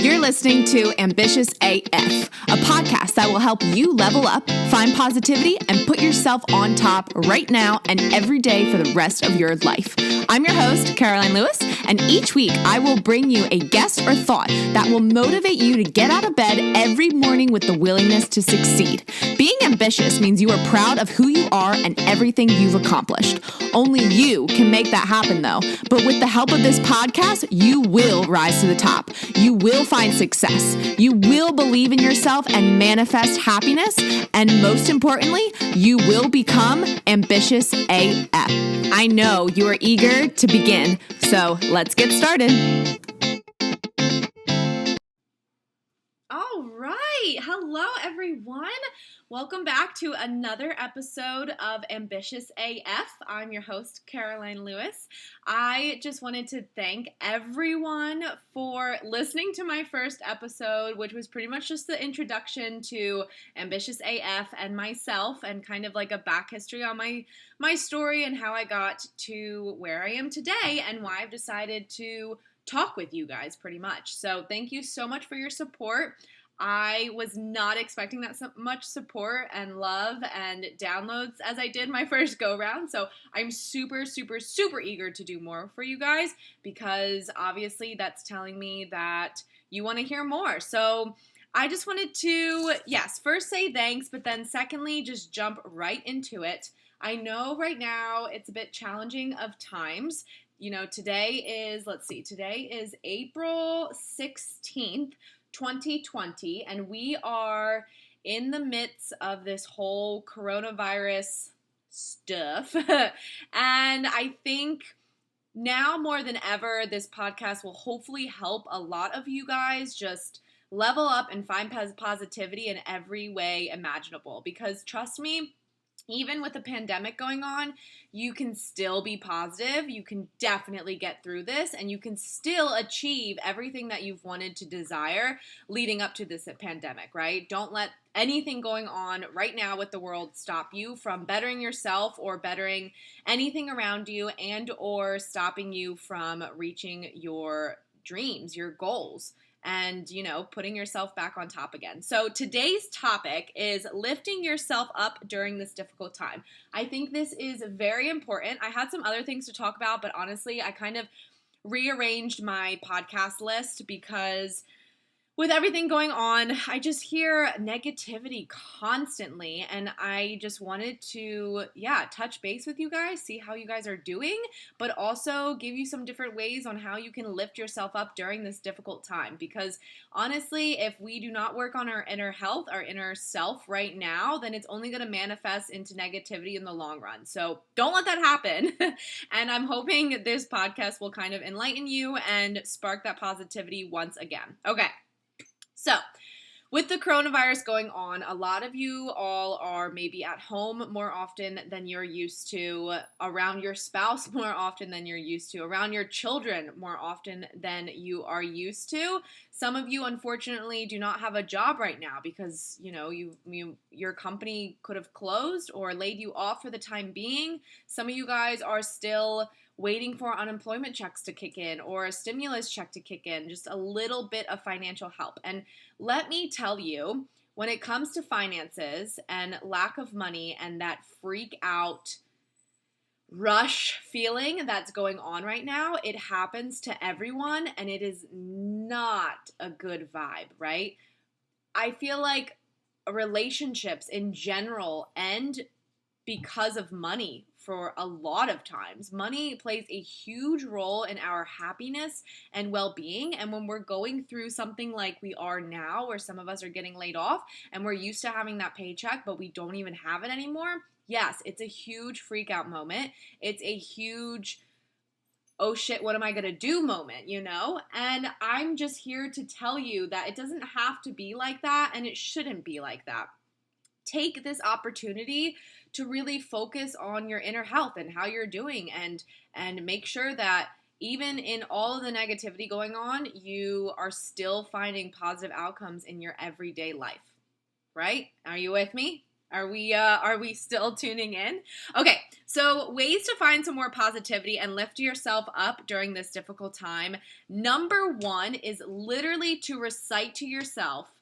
You're listening to Ambitious AF, a podcast that will help you level up, find positivity, and put yourself on top right now and every day for the rest of your life. I'm your host, Caroline Lewis, and each week I will bring you a guest or thought that will motivate you to get out of bed every morning with the willingness to succeed. Being ambitious means you are proud of who you are and everything you've accomplished. Only you can make that happen, though. But with the help of this podcast, you will rise to the top. You will find success. You will believe in yourself and manifest happiness. And most importantly, you will become ambitious AF. I know you are eager to begin, so let's get started. All right. Hello, everyone. Welcome back to another episode of Ambitious AF. I'm your host, Caroline Lewis. I just wanted to thank everyone for listening to my first episode, which was pretty much just the introduction to Ambitious AF and myself, and kind of like a back history on my story and how I got to where I am today and why I've decided to talk with you guys pretty much. So thank you so much for your support. I was not expecting that much support and love and downloads as I did my first go round. So I'm super, super, super eager to do more for you guys because obviously that's telling me that you want to hear more. So I just wanted to, first say thanks, but then secondly, just jump right into it. I know right now it's a bit challenging of times. You know, today is April 16th, 2020, and we are in the midst of this whole coronavirus stuff. And I think now more than ever, this podcast will hopefully help a lot of you guys just level up and find positivity in every way imaginable. Because trust me, even with the pandemic going on, you can still be positive. You can definitely get through this, and you can still achieve everything that you've wanted to desire leading up to this pandemic, right? Don't let anything going on right now with the world stop you from bettering yourself or bettering anything around you and or stopping you from reaching your dreams, your goals, and, putting yourself back on top again. So today's topic is lifting yourself up during this difficult time. I think this is very important. I had some other things to talk about, but honestly, I kind of rearranged my podcast list because with everything going on, I just hear negativity constantly, and I just wanted to, touch base with you guys, see how you guys are doing, but also give you some different ways on how you can lift yourself up during this difficult time. Because honestly, if we do not work on our inner health, our inner self right now, then it's only going to manifest into negativity in the long run. So don't let that happen. And I'm hoping this podcast will kind of enlighten you and spark that positivity once again. Okay. So, with the coronavirus going on, a lot of you all are maybe at home more often than you're used to, around your spouse more often than you're used to, around your children more often than you are used to. Some of you, unfortunately, do not have a job right now because, your company could have closed or laid you off for the time being. Some of you guys are still waiting for unemployment checks to kick in or a stimulus check to kick in, just a little bit of financial help. And let me tell you, when it comes to finances and lack of money and that freak out rush feeling that's going on right now, it happens to everyone and it is not a good vibe, right? I feel like relationships in general end because of money. For a lot of times, money plays a huge role in our happiness and well-being. And when we're going through something like we are now, where some of us are getting laid off and we're used to having that paycheck, but we don't even have it anymore. Yes, it's a huge freak out moment. It's a huge, oh shit, what am I going to do moment, And I'm just here to tell you that it doesn't have to be like that, and it shouldn't be like that. Take this opportunity to really focus on your inner health and how you're doing and make sure that even in all of the negativity going on, you are still finding positive outcomes in your everyday life, right? Are you with me? Are we still tuning in? Okay, so ways to find some more positivity and lift yourself up during this difficult time. Number one is literally to recite to yourself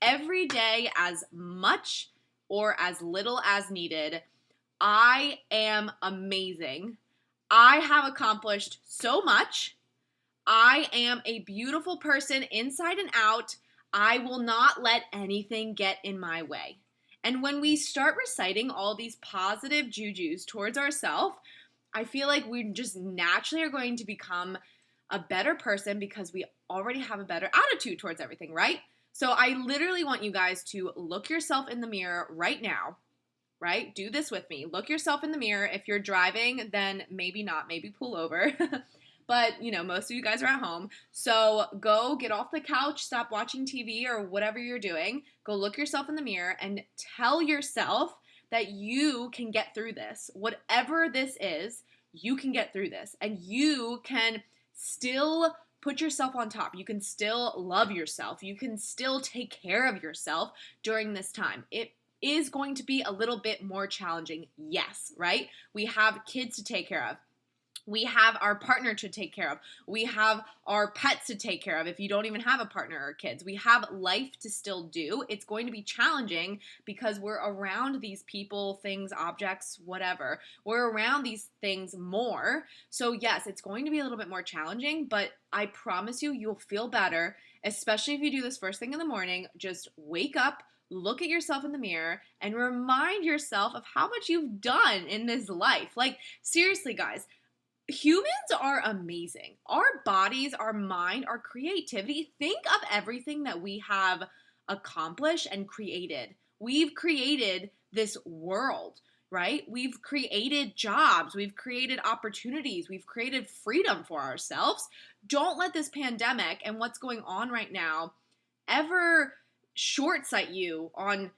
every day as much or as little as needed. I am amazing. I have accomplished so much. I am a beautiful person inside and out. I will not let anything get in my way. And when we start reciting all these positive jujus towards ourselves, I feel like we just naturally are going to become a better person because we already have a better attitude towards everything, right? So I literally want you guys to look yourself in the mirror right now, right? Do this with me. Look yourself in the mirror. If you're driving, then maybe not, maybe pull over. But, most of you guys are at home. So go get off the couch, stop watching TV or whatever you're doing. Go look yourself in the mirror and tell yourself that you can get through this. Whatever this is, you can get through this. And you can still put yourself on top. You can still love yourself. You can still take care of yourself during this time. It is going to be a little bit more challenging. Yes, right? We have kids to take care of. We have our partner to take care of. We have our pets to take care of if you don't even have a partner or kids. We have life to still do. It's going to be challenging because we're around these people, things, objects, whatever. We're around these things more. So yes, it's going to be a little bit more challenging, but I promise you, you'll feel better, especially if you do this first thing in the morning. Just wake up, look at yourself in the mirror, and remind yourself of how much you've done in this life. Like, seriously, guys. Humans are amazing. Our bodies, our mind, our creativity. Think of everything that we have accomplished and created. We've created this world, right? We've created jobs. We've created opportunities. We've created freedom for ourselves. Don't let this pandemic and what's going on right now ever short-sight you on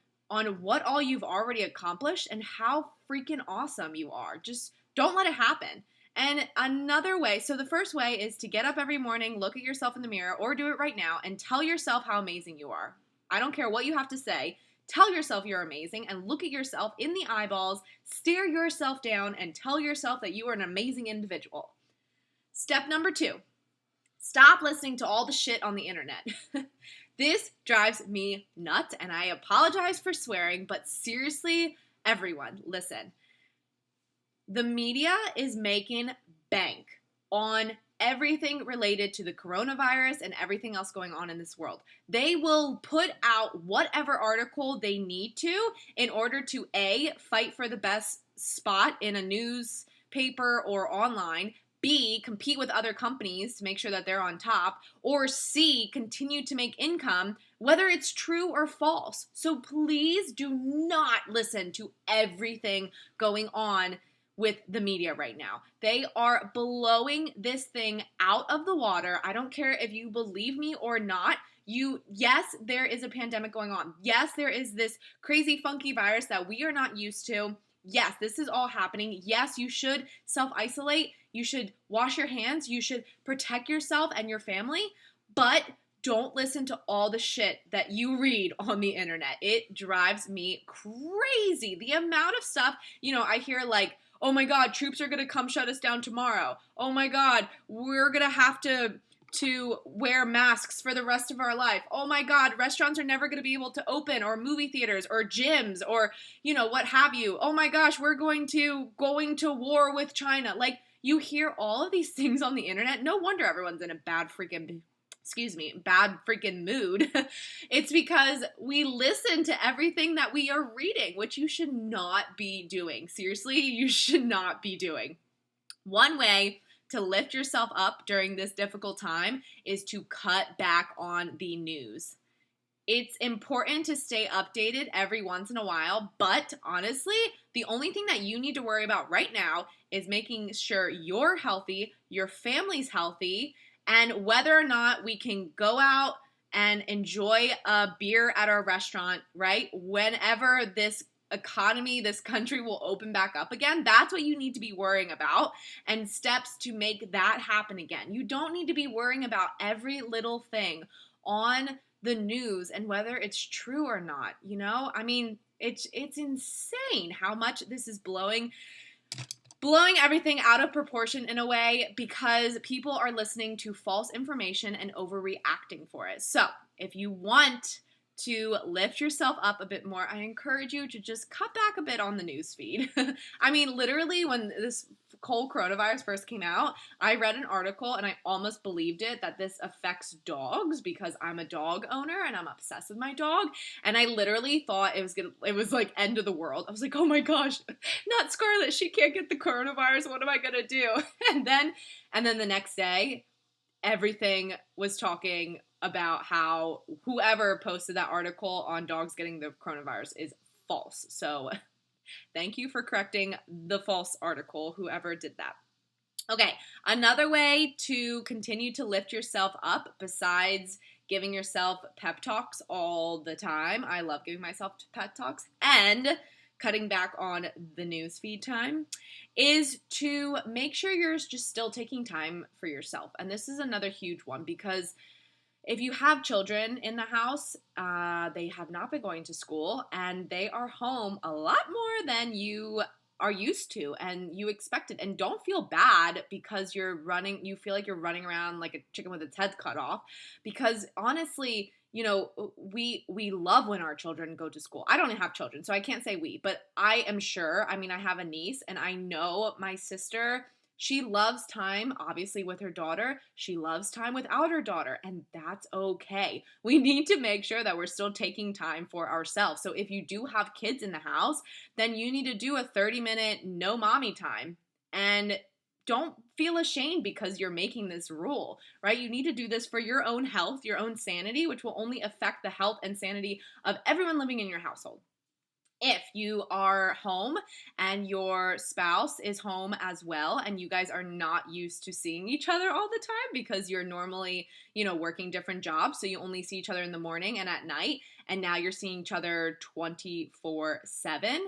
what all you've already accomplished and how freaking awesome you are. Just don't let it happen. And another way, so the first way is to get up every morning, look at yourself in the mirror, or do it right now, and tell yourself how amazing you are. I don't care what you have to say. Tell yourself you're amazing, and look at yourself in the eyeballs, stare yourself down, and tell yourself that you are an amazing individual. Step number 2, stop listening to all the shit on the internet. This drives me nuts, and I apologize for swearing, but seriously, everyone, listen. The media is making bank on everything related to the coronavirus and everything else going on in this world. They will put out whatever article they need to in order to A, fight for the best spot in a newspaper or online, B, compete with other companies to make sure that they're on top, or C, continue to make income, whether it's true or false. So please do not listen to everything going on with the media right now. They are blowing this thing out of the water. I don't care if you believe me or not. Yes, there is a pandemic going on. Yes, there is this crazy funky virus that we are not used to. Yes, this is all happening. Yes, you should self-isolate. You should wash your hands. You should protect yourself and your family. But don't listen to all the shit that you read on the internet. It drives me crazy. The amount of stuff, I hear like, oh my God, troops are going to come shut us down tomorrow. Oh my God, we're going to have to wear masks for the rest of our life. Oh my God, restaurants are never going to be able to open, or movie theaters or gyms or, what have you. Oh my gosh, we're going to war with China. Like, you hear all of these things on the internet. No wonder everyone's in a bad freaking mood. It's because we listen to everything that we are reading, which you should not be doing. Seriously, you should not be doing. One way to lift yourself up during this difficult time is to cut back on the news. It's important to stay updated every once in a while, but honestly, the only thing that you need to worry about right now is making sure you're healthy, your family's healthy, and whether or not we can go out and enjoy a beer at our restaurant, right? Whenever this economy, this country will open back up again, that's what you need to be worrying about, and steps to make that happen again. You don't need to be worrying about every little thing on the news and whether it's true or not, I mean, It's insane how much this is blowing everything out of proportion in a way because people are listening to false information and overreacting for it. So, if you want to lift yourself up a bit more, I encourage you to just cut back a bit on the news feed. I mean, literally, when this whole coronavirus first came out, I read an article and I almost believed it that this affects dogs because I'm a dog owner and I'm obsessed with my dog. And I literally thought it was like end of the world. I was like, oh my gosh, not Scarlett, she can't get the coronavirus. What am I gonna do? And then the next day, everything was talking about how whoever posted that article on dogs getting the coronavirus is false. So thank you for correcting the false article, whoever did that. Okay, another way to continue to lift yourself up besides giving yourself pep talks all the time. I love giving myself pep talks and cutting back on the newsfeed time is to make sure you're just still taking time for yourself. And this is another huge one because if you have children in the house, they have not been going to school and they are home a lot more than you are used to and you expected. And don't feel bad because you feel like you're running around like a chicken with its head cut off. Because honestly, we love when our children go to school. I don't have children, so I can't say we, but I am sure. I mean, I have a niece and I know my sister, she loves time, obviously, with her daughter. She loves time without her daughter, and that's okay. We need to make sure that we're still taking time for ourselves. So if you do have kids in the house, then you need to do a 30-minute no mommy time. And don't feel ashamed because you're making this rule, right? You need to do this for your own health, your own sanity, which will only affect the health and sanity of everyone living in your household. If you are home and your spouse is home as well and you guys are not used to seeing each other all the time because you're normally, working different jobs, so you only see each other in the morning and at night, and now you're seeing each other 24/7,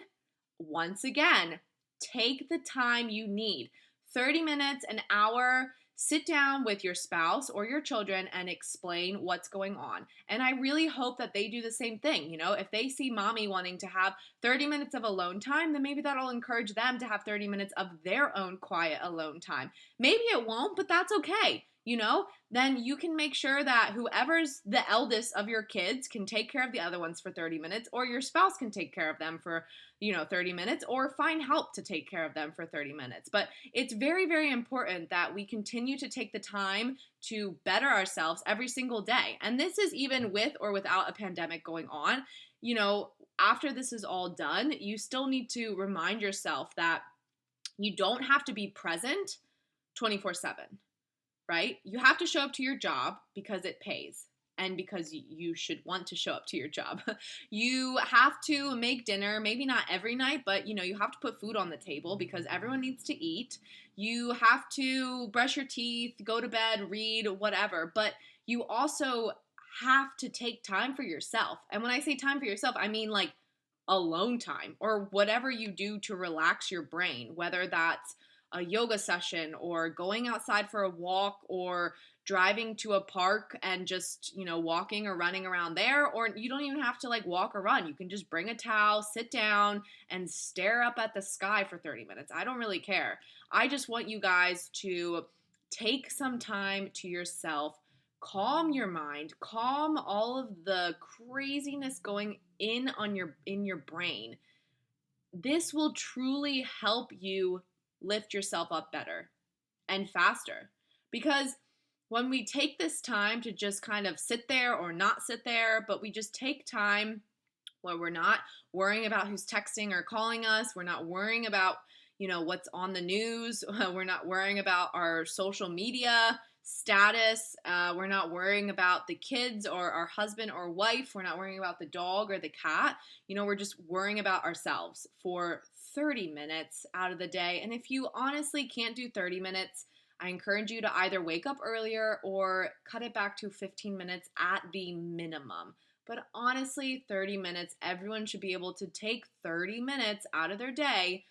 once again, take the time you need. 30 minutes, an hour, sit down with your spouse or your children and explain what's going on. And I really hope that they do the same thing. If they see mommy wanting to have 30 minutes of alone time, then maybe that'll encourage them to have 30 minutes of their own quiet alone time. Maybe it won't, but that's okay. Then you can make sure that whoever's the eldest of your kids can take care of the other ones for 30 minutes, or your spouse can take care of them for 30 minutes, or find help to take care of them for 30 minutes. But it's very, very important that we continue to take the time to better ourselves every single day. And this is even with or without a pandemic going on. After this is all done, you still need to remind yourself that you don't have to be present 24/7, right? You have to show up to your job because it pays. And because you should want to show up to your job. You have to make dinner, maybe not every night, but you have to put food on the table because everyone needs to eat. You have to brush your teeth, go to bed, read, whatever. But you also have to take time for yourself. And when I say time for yourself, I mean like alone time or whatever you do to relax your brain, whether that's a yoga session or going outside for a walk or driving to a park and just, walking or running around there. Or you don't even have to walk or run. You can just bring a towel, sit down and stare up at the sky for 30 minutes. I don't really care. I just want you guys to take some time to yourself, calm your mind, calm all of the craziness going in your brain. This will truly help you lift yourself up better and faster. Because when we take this time to just kind of sit there or not sit there, but we just take time where we're not worrying about who's texting or calling us, we're not worrying about, what's on the news, we're not worrying about our social media status, we're not worrying about the kids or our husband or wife, we're not worrying about the dog or the cat, we're just worrying about ourselves for 30 minutes out of the day. And if you honestly can't do 30 minutes, I encourage you to either wake up earlier or cut it back to 15 minutes at the minimum. But honestly, 30 minutes, everyone should be able to take 30 minutes out of their day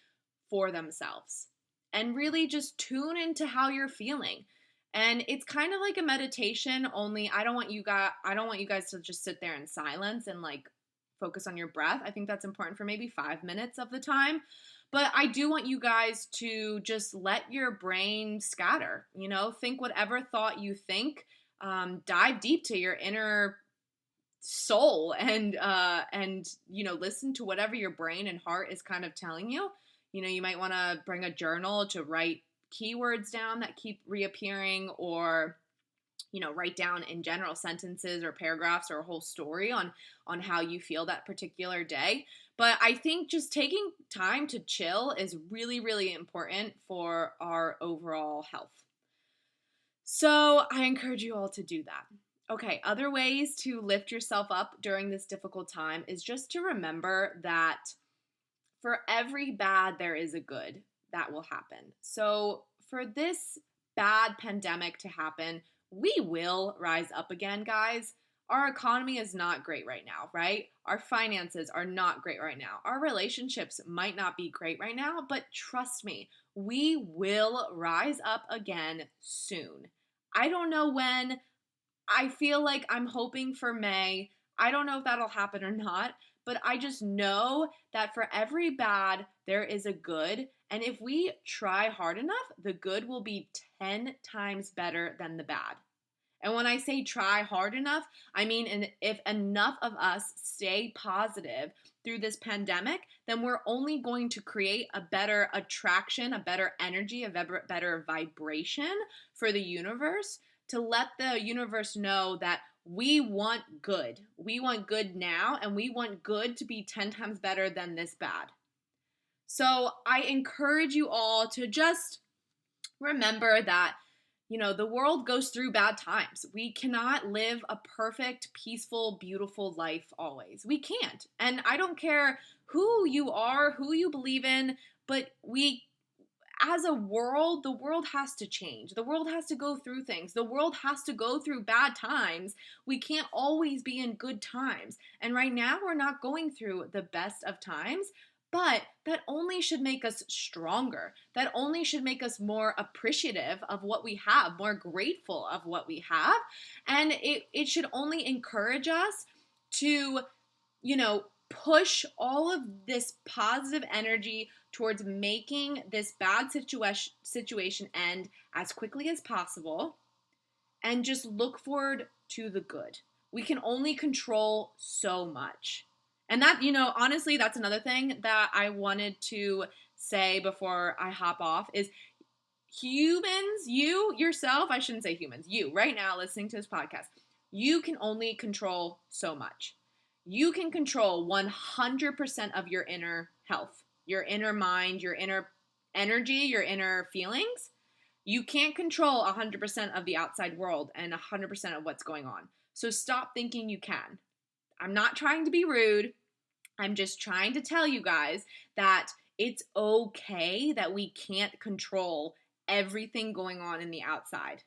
for themselves and really just tune into how you're feeling. And it's kind of like a meditation, only I don't want you guys to just sit there in silence and focus on your breath. I think that's important for maybe 5 minutes of the time. But I do want you guys to just let your brain scatter, think whatever thought you think, dive deep to your inner soul and listen to whatever your brain and heart is kind of telling you. You might want to bring a journal to write keywords down that keep reappearing, or write down in general sentences or paragraphs or a whole story on how you feel that particular day. But I think just taking time to chill is really, really important for our overall health. So I encourage you all to do that. Okay, other ways to lift yourself up during this difficult time is just to remember that for every bad, there is a good that will happen. So for this bad pandemic to happen, we will rise up again, guys. Our economy is not great right now, right? Our finances are not great right now. Our relationships might not be great right now, but trust me, we will rise up again soon. I don't know when. I feel like I'm hoping for May. I don't know if that'll happen or not, but I just know that for every bad, there is a good. And if we try hard enough, the good will be 10 times better than the bad. And when I say try hard enough, I mean if enough of us stay positive through this pandemic, then we're only going to create a better attraction, a better energy, a better vibration for the universe, to let the universe know that we want good. We want good now, and we want good to be 10 times better than this bad. So I encourage you all to just remember that, the world goes through bad times. We cannot live a perfect, peaceful, beautiful life always. We can't. And I don't care who you are, who you believe in, but as a world, the world has to change. The world has to go through things. The world has to go through bad times. We can't always be in good times. And right now, we're not going through the best of times, but that only should make us stronger. That only should make us more appreciative of what we have, more grateful of what we have. And it should only encourage us to, push all of this positive energy towards making this bad situation end as quickly as possible, and just look forward to the good. We can only control so much. And that, honestly, that's another thing that I wanted to say before I hop off is humans, you, yourself, I shouldn't say humans, you, right now listening to this podcast, you can only control so much. You can control 100% of your inner health, your inner mind, your inner energy, your inner feelings. You can't control 100% of the outside world and 100% of what's going on. So stop thinking you can. I'm not trying to be rude. I'm just trying to tell you guys that it's okay that we can't control everything going on in the outside.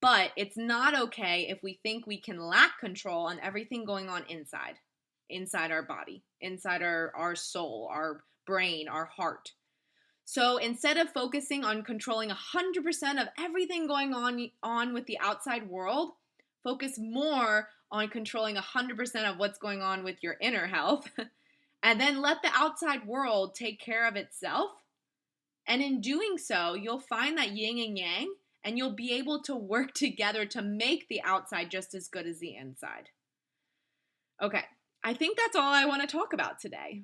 But it's not okay if we think we can lack control on everything going on inside our body, inside our soul, our brain, our heart. So instead of focusing on controlling 100% of everything going on with the outside world, focus more on controlling 100% of what's going on with your inner health, and then let the outside world take care of itself. And in doing so, you'll find that yin and yang, and you'll be able to work together to make the outside just as good as the inside. Okay, I think that's all I want to talk about today.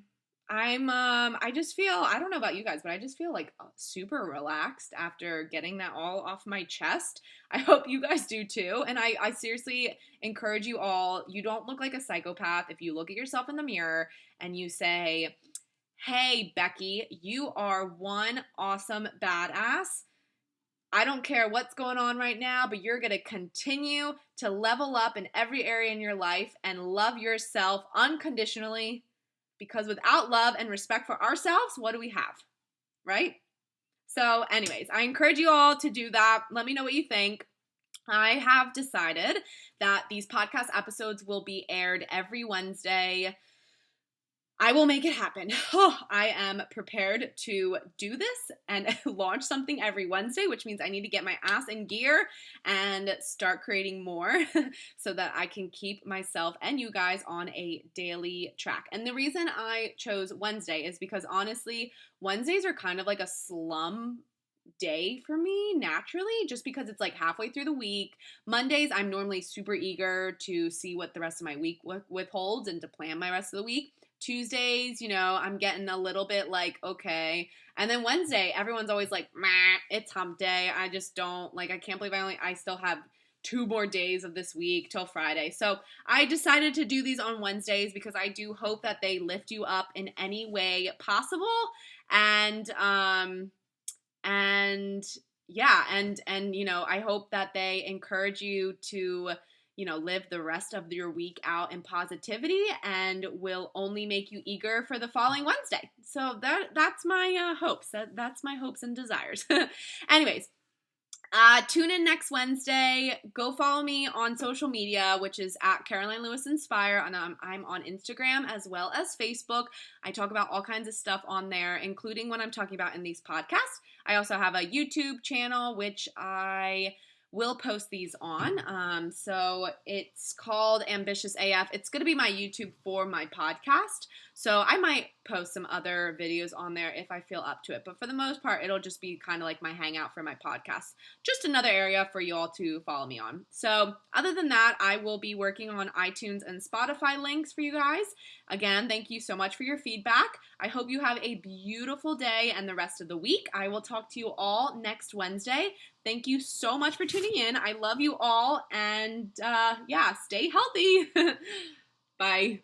I just feel, I don't know about you guys, but I just feel like super relaxed after getting that all off my chest. I hope you guys do too. And I seriously encourage you all, you don't look like a psychopath if you look at yourself in the mirror and you say, hey, Becky, you are one awesome badass. I don't care what's going on right now, but you're going to continue to level up in every area in your life and love yourself unconditionally. Because without love and respect for ourselves, what do we have, right? So anyways, I encourage you all to do that. Let me know what you think. I have decided that these podcast episodes will be aired every Wednesday. I will make it happen. Oh, I am prepared to do this and launch something every Wednesday, which means I need to get my ass in gear and start creating more so that I can keep myself and you guys on a daily track. And the reason I chose Wednesday is because honestly, Wednesdays are kind of like a slum day for me naturally, just because it's like halfway through the week. Mondays, I'm normally super eager to see what the rest of my week withholds and to plan my rest of the week. Tuesdays, I'm getting a little bit like, okay. And then Wednesday, everyone's always like, meh, it's hump day. I just don't, I can't believe I still have 2 more days of this week till Friday. So I decided to do these on Wednesdays because I do hope that they lift you up in any way possible. And yeah, and I hope that they encourage you to live the rest of your week out in positivity and will only make you eager for the following Wednesday. So that's my hopes. That's my hopes and desires. Anyways, tune in next Wednesday. Go follow me on social media, which is at Caroline Lewis Inspire, and I'm on Instagram as well as Facebook. I talk about all kinds of stuff on there, including what I'm talking about in these podcasts. I also have a YouTube channel, which I will post these on. So it's called Ambitious AF. It's going to be my YouTube for my podcast. So I might post some other videos on there if I feel up to it. But for the most part, it'll just be kind of like my hangout for my podcast. Just another area for you all to follow me on. So other than that, I will be working on iTunes and Spotify links for you guys. Again, thank you so much for your feedback. I hope you have a beautiful day and the rest of the week. I will talk to you all next Wednesday. Thank you so much for tuning in. I love you all. And yeah, stay healthy. Bye.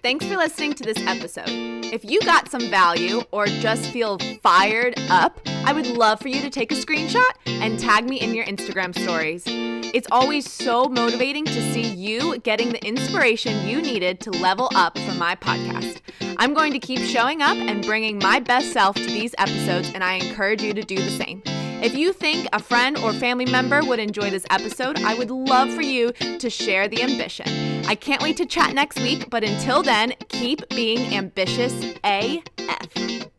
Thanks for listening to this episode. If you got some value or just feel fired up, I would love for you to take a screenshot and tag me in your Instagram stories. It's always so motivating to see you getting the inspiration you needed to level up for my podcast. I'm going to keep showing up and bringing my best self to these episodes, and I encourage you to do the same. If you think a friend or family member would enjoy this episode, I would love for you to share the ambition. I can't wait to chat next week, but until then, keep being ambitious AF.